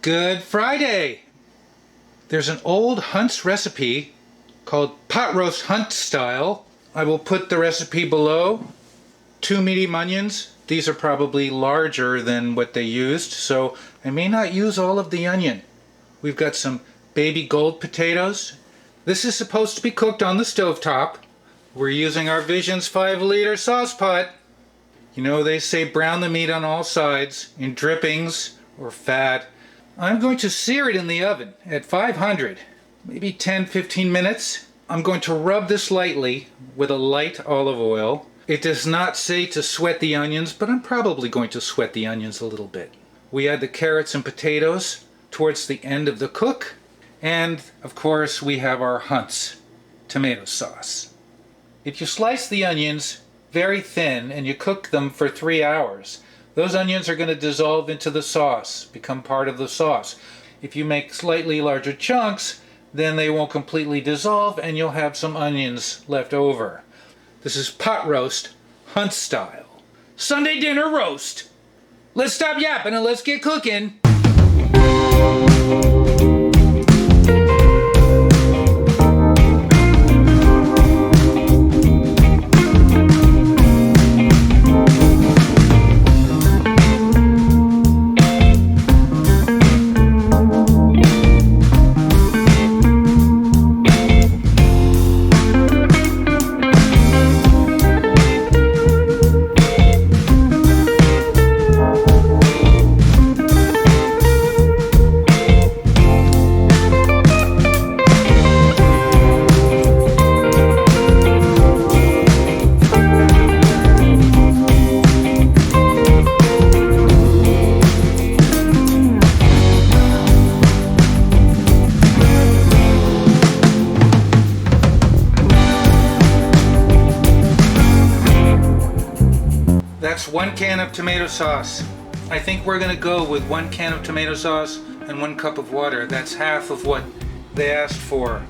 Good Friday! There's an old Hunt's recipe called pot roast Hunt style. I will put the recipe below. 2 medium onions. These are probably larger than what they used, so I may not use all of the onion. We've got some baby gold potatoes. This is supposed to be cooked on the stovetop. We're using our Vision's 5-liter sauce pot. You know, they say brown the meat on all sides in drippings or fat. I'm going to sear it in the oven at 500, maybe 10-15 minutes. I'm going to rub this lightly with a light olive oil. It does not say to sweat the onions, but I'm probably going to sweat the onions a little bit. We add the carrots and potatoes towards the end of the cook. And, of course, we have our Hunt's tomato sauce. If you slice the onions very thin and you cook them for 3 hours, those onions are going to dissolve into the sauce, become part of the sauce. If you make slightly larger chunks, then they won't completely dissolve and you'll have some onions left over. This is pot roast Hunt style. Sunday dinner roast. Let's stop yapping and let's get cooking. That's 1 can of tomato sauce. I think we're going to go with 1 can of tomato sauce and 1 cup of water. That's half of what they asked for.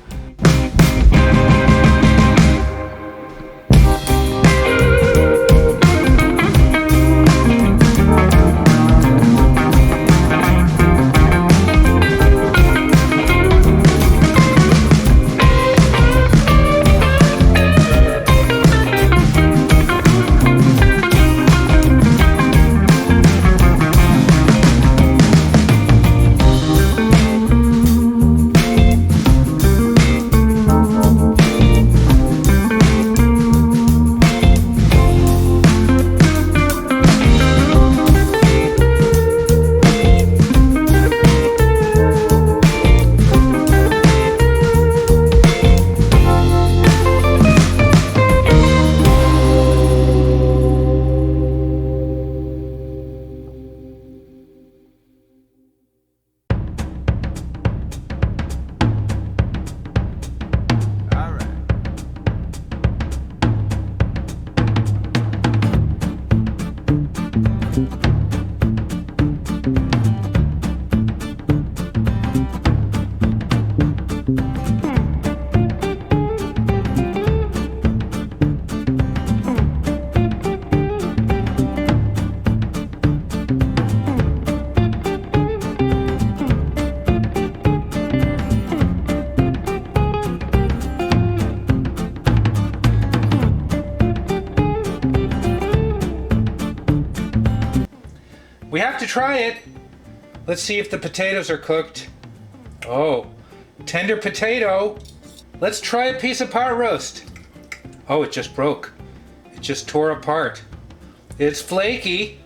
We have to try it. Let's see if the potatoes are cooked. Oh, tender potato. Let's try a piece of pot roast. Oh, it just broke. It just tore apart. It's flaky.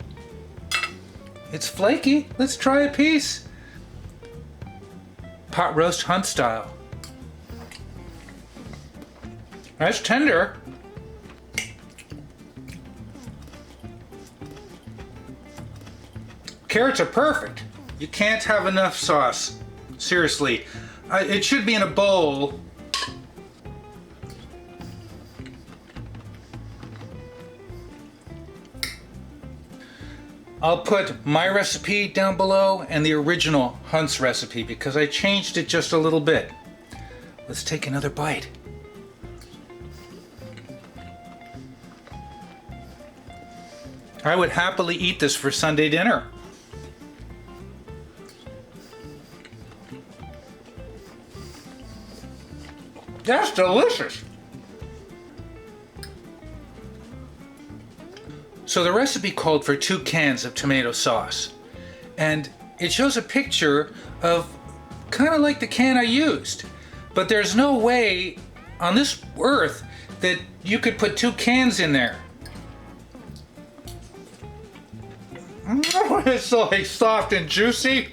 It's flaky. Let's try a piece. Pot roast Hunt style. That's tender. Carrots are perfect. You can't have enough sauce. Seriously. It should be in a bowl. I'll put my recipe down below and the original Hunt's recipe because I changed it just a little bit. Let's take another bite. I would happily eat this for Sunday dinner. That's delicious. So the recipe called for 2 cans of tomato sauce. And it shows a picture of kind of like the can I used. But there's no way on this earth that you could put 2 cans in there. It's so like soft and juicy.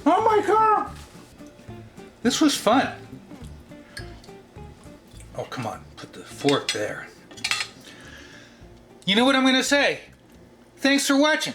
Oh my god. This was fun. Oh, come on. Put the fork there. You know what I'm going to say? Thanks for watching.